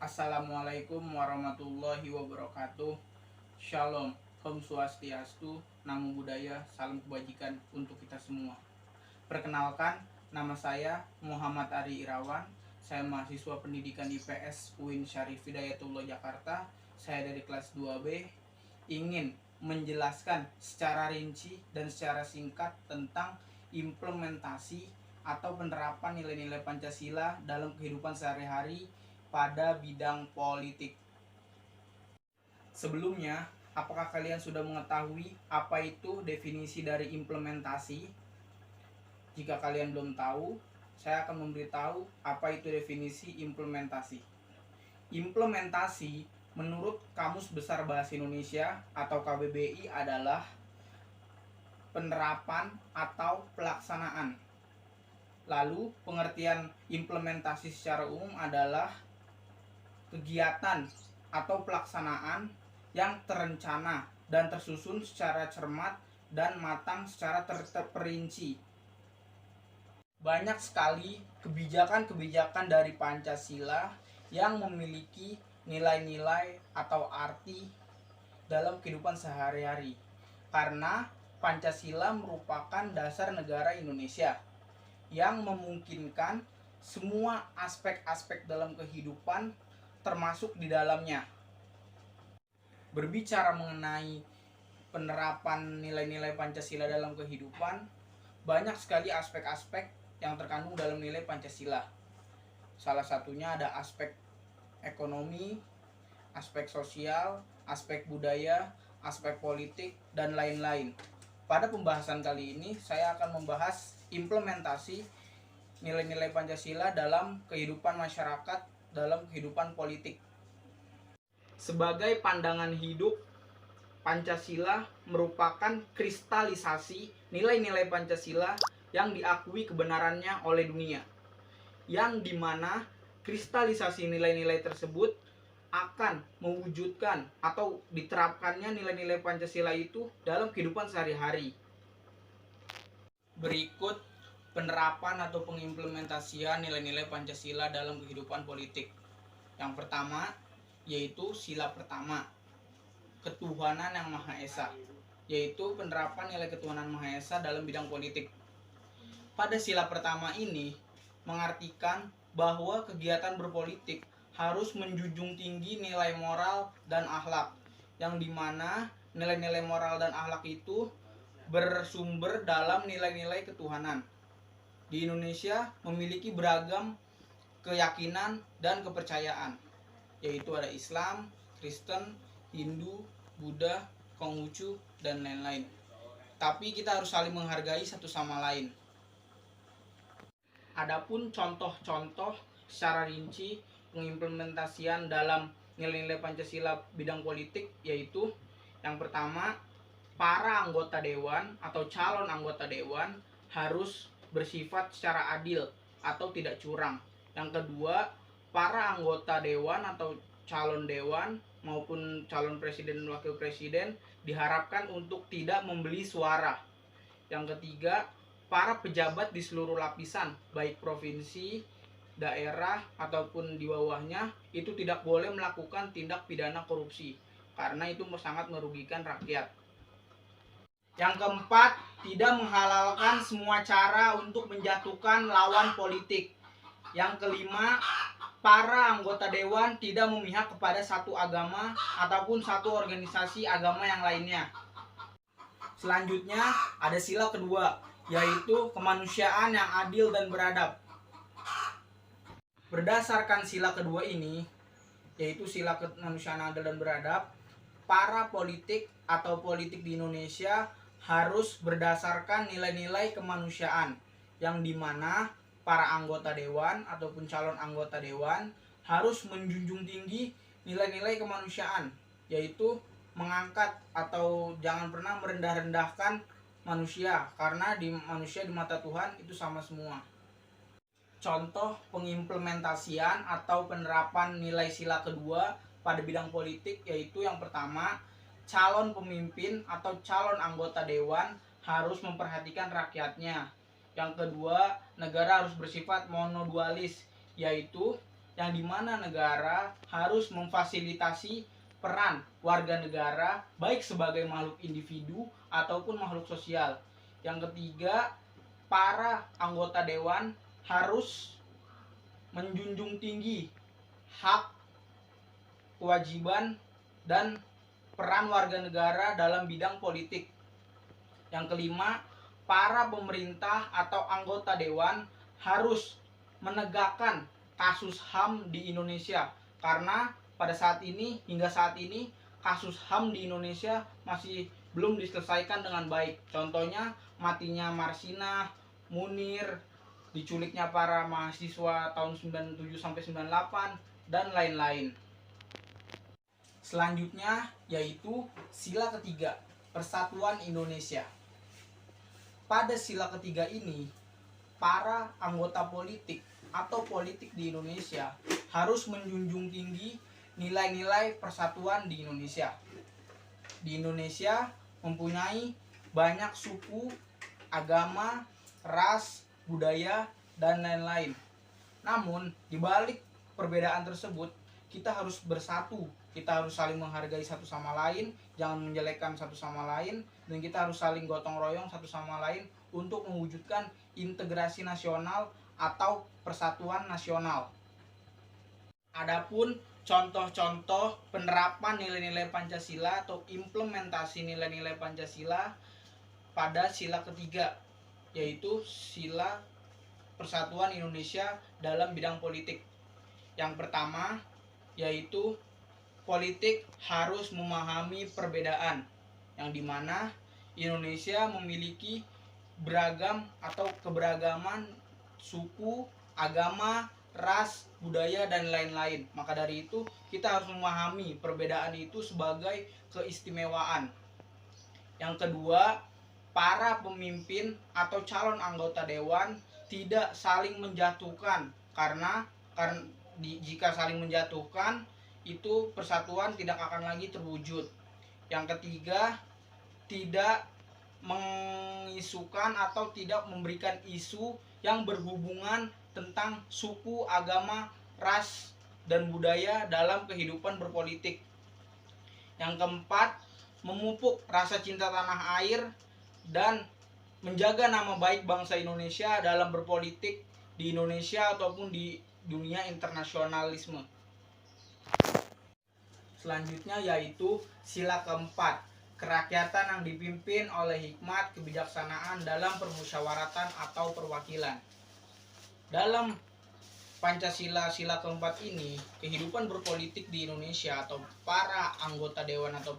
Assalamualaikum warahmatullahi wabarakatuh. Shalom, Om Swastiastu, Namo Buddhaya, salam kebajikan untuk kita semua. Perkenalkan, nama saya Muhammad Ari Irawan. Saya mahasiswa pendidikan IPS UIN Syarif Hidayatullah Jakarta. Saya dari kelas 2B ingin menjelaskan secara rinci dan secara singkat tentang implementasi atau penerapan nilai-nilai Pancasila dalam kehidupan sehari-hari pada bidang politik. Sebelumnya, apakah kalian sudah mengetahui apa itu definisi dari implementasi? Jika kalian belum tahu, saya akan memberitahu apa itu definisi implementasi. Implementasi menurut Kamus Besar Bahasa Indonesia atau KBBI adalah penerapan atau pelaksanaan. Lalu pengertian implementasi secara umum adalah kegiatan atau pelaksanaan yang terencana dan tersusun secara cermat dan matang secara terperinci. Banyak sekali kebijakan-kebijakan dari Pancasila yang memiliki nilai-nilai atau arti dalam kehidupan sehari-hari. Karena Pancasila merupakan dasar negara Indonesia yang memungkinkan semua aspek-aspek dalam kehidupan termasuk di dalamnya. Berbicara mengenai penerapan nilai-nilai Pancasila dalam kehidupan, banyak sekali aspek-aspek yang terkandung dalam nilai Pancasila. Salah satunya ada aspek ekonomi, aspek sosial, aspek budaya, aspek politik, dan lain-lain. Pada pembahasan kali ini, saya akan membahas implementasi nilai-nilai Pancasila dalam kehidupan masyarakat, dalam kehidupan politik. Sebagai pandangan hidup, Pancasila merupakan kristalisasi nilai-nilai Pancasila yang diakui kebenarannya oleh dunia, yang dimana kristalisasi nilai-nilai tersebut akan mewujudkan atau diterapkannya nilai-nilai Pancasila itu dalam kehidupan sehari-hari. Berikut penerapan atau pengimplementasian nilai-nilai Pancasila dalam kehidupan politik. Yang pertama yaitu sila pertama, ketuhanan yang Maha Esa, yaitu penerapan nilai ketuhanan Maha Esa dalam bidang politik. Pada sila pertama ini mengartikan bahwa kegiatan berpolitik harus menjunjung tinggi nilai moral dan akhlak, yang dimana nilai-nilai moral dan akhlak itu bersumber dalam nilai-nilai ketuhanan. Di Indonesia memiliki beragam keyakinan dan kepercayaan, yaitu ada Islam, Kristen, Hindu, Buddha, Konghucu, dan lain-lain. Tapi kita harus saling menghargai satu sama lain. Adapun contoh-contoh secara rinci pengimplementasian dalam nilai-nilai Pancasila bidang politik, yaitu yang pertama, para anggota dewan atau calon anggota dewan harus bersifat secara adil atau tidak curang. Yang kedua, para anggota dewan atau calon dewan maupun calon presiden dan wakil presiden diharapkan untuk tidak membeli suara. Yang ketiga, para pejabat di seluruh lapisan, baik provinsi, daerah, ataupun di bawahnya, itu tidak boleh melakukan tindak pidana korupsi, karena itu sangat merugikan rakyat. Yang keempat, tidak menghalalkan semua cara untuk menjatuhkan lawan politik. Yang kelima, para anggota dewan tidak memihak kepada satu agama ataupun satu organisasi agama yang lainnya. Selanjutnya ada sila kedua, yaitu kemanusiaan yang adil dan beradab. Berdasarkan sila kedua ini, yaitu sila kemanusiaan adil dan beradab, para politik atau politik di Indonesia harus berdasarkan nilai-nilai kemanusiaan, yang dimana para anggota dewan ataupun calon anggota dewan harus menjunjung tinggi nilai-nilai kemanusiaan, yaitu mengangkat atau jangan pernah merendah-rendahkan manusia, karena manusia di mata Tuhan itu sama semua. Contoh pengimplementasian atau penerapan nilai sila kedua pada bidang politik, yaitu yang pertama, calon pemimpin atau calon anggota dewan harus memperhatikan rakyatnya. Yang kedua, negara harus bersifat monodualis, yaitu yang dimana negara harus memfasilitasi peran warga negara baik sebagai makhluk individu ataupun makhluk sosial. Yang ketiga, para anggota dewan harus menjunjung tinggi hak, kewajiban, dan peran warga negara dalam bidang politik. Yang kelima, para pemerintah atau anggota dewan harus menegakkan kasus HAM di Indonesia, karena hingga saat ini kasus HAM di Indonesia masih belum diselesaikan dengan baik. Contohnya matinya Marsina, Munir, diculiknya para mahasiswa tahun 97 sampai 98 dan lain-lain. Selanjutnya yaitu sila ketiga, Persatuan Indonesia. Pada sila ketiga ini, para anggota politik atau politik di Indonesia harus menjunjung tinggi nilai-nilai persatuan di Indonesia. Di Indonesia mempunyai banyak suku, agama, ras, budaya, dan lain-lain. Namun, di balik perbedaan tersebut, kita harus bersatu. Kita harus saling menghargai satu sama lain, jangan menjelekkan satu sama lain, dan kita harus saling gotong royong satu sama lain untuk mewujudkan integrasi nasional atau persatuan nasional. Adapun contoh-contoh penerapan nilai-nilai Pancasila atau implementasi nilai-nilai Pancasila pada sila ketiga, yaitu sila Persatuan Indonesia dalam bidang politik. Yang pertama yaitu politik harus memahami perbedaan, yang dimana Indonesia memiliki beragam atau keberagaman suku, agama, ras, budaya, dan lain-lain. Maka dari itu kita harus memahami perbedaan itu sebagai keistimewaan. Yang kedua, para pemimpin atau calon anggota dewan tidak saling menjatuhkan, karena jika saling menjatuhkan itu persatuan tidak akan lagi terwujud. Yang ketiga, tidak mengisukan atau tidak memberikan isu yang berhubungan tentang suku, agama, ras, dan budaya dalam kehidupan berpolitik. Yang keempat, memupuk rasa cinta tanah air dan menjaga nama baik bangsa Indonesia dalam berpolitik di Indonesia ataupun di dunia internasionalisme. Selanjutnya yaitu sila keempat, kerakyatan yang dipimpin oleh hikmat kebijaksanaan dalam permusyawaratan atau perwakilan. Dalam Pancasila sila keempat ini, kehidupan berpolitik di Indonesia atau para anggota dewan atau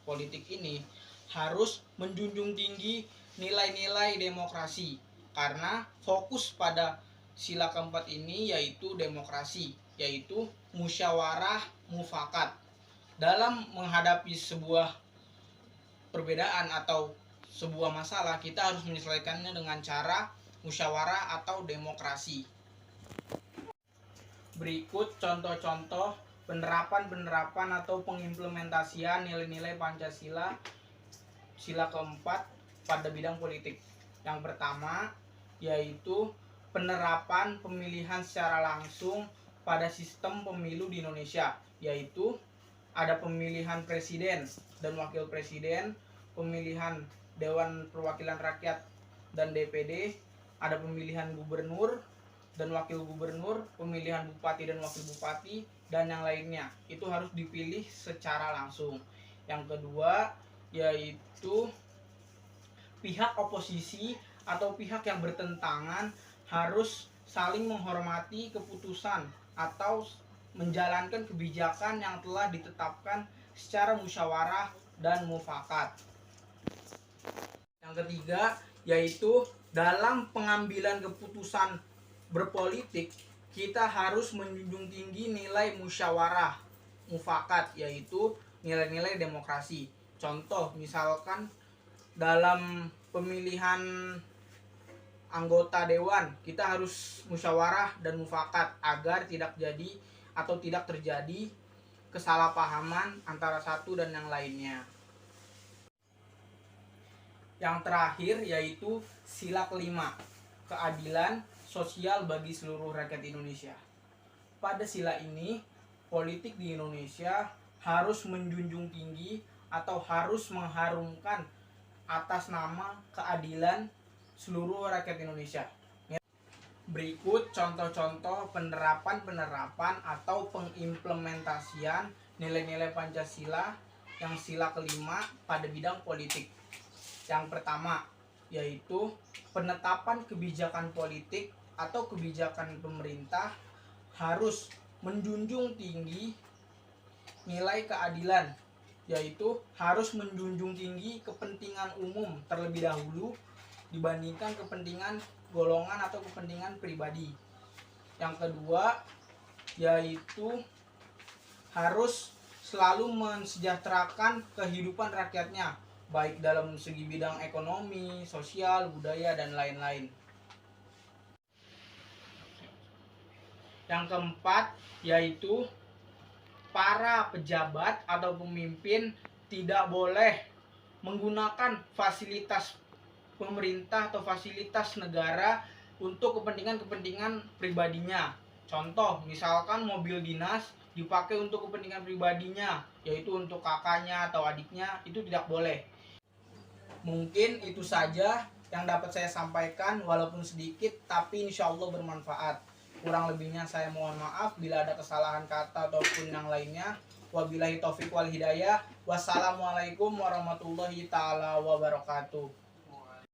politik ini harus menjunjung tinggi nilai-nilai demokrasi, karena fokus pada sila keempat ini yaitu demokrasi, yaitu musyawarah mufakat. Dalam menghadapi sebuah perbedaan atau sebuah masalah, kita harus menyelesaikannya dengan cara musyawarah atau demokrasi. Berikut contoh-contoh penerapan atau pengimplementasian nilai-nilai Pancasila sila keempat pada bidang politik. Yang pertama yaitu penerapan pemilihan secara langsung pada sistem pemilu di Indonesia, yaitu ada pemilihan presiden dan wakil presiden, pemilihan Dewan Perwakilan Rakyat dan DPD, ada pemilihan gubernur dan wakil gubernur, pemilihan bupati dan wakil bupati, dan yang lainnya. Itu harus dipilih secara langsung. Yang kedua yaitu pihak oposisi atau pihak yang bertentangan harus saling menghormati keputusan atau menjalankan kebijakan yang telah ditetapkan secara musyawarah dan mufakat. Yang ketiga yaitu dalam pengambilan keputusan berpolitik kita harus menjunjung tinggi nilai musyawarah mufakat, yaitu nilai-nilai demokrasi. Contoh misalkan dalam pemilihan anggota dewan kita harus musyawarah dan mufakat agar tidak terjadi kesalahpahaman antara satu dan yang lainnya. Yang terakhir yaitu sila kelima, keadilan sosial bagi seluruh rakyat Indonesia. pada sila ini, politik di Indonesia harus menjunjung tinggi atau harus mengharumkan atas nama keadilan seluruh rakyat Indonesia. Berikut contoh-contoh penerapan atau pengimplementasian nilai-nilai Pancasila yang sila kelima pada bidang politik. Yang pertama yaitu penetapan kebijakan politik atau kebijakan pemerintah harus menjunjung tinggi nilai keadilan, yaitu harus menjunjung tinggi kepentingan umum terlebih dahulu dibandingkan kepentingan golongan atau kepentingan pribadi. Yang kedua yaitu harus selalu mensejahterakan kehidupan rakyatnya, baik dalam segi bidang ekonomi, sosial, budaya, dan lain-lain. Yang keempat yaitu para pejabat atau pemimpin tidak boleh menggunakan fasilitas pemerintah atau fasilitas negara untuk kepentingan pribadinya. Contoh, misalkan mobil dinas dipakai untuk kepentingan pribadinya, yaitu untuk kakaknya atau adiknya, itu tidak boleh. Mungkin itu saja yang dapat saya sampaikan, walaupun sedikit tapi insya Allah bermanfaat. Kurang lebihnya saya mohon maaf bila ada kesalahan kata ataupun yang lainnya. Wabillahi taufiq wal hidayah. Wassalamualaikum warahmatullahi taala wabarakatuh.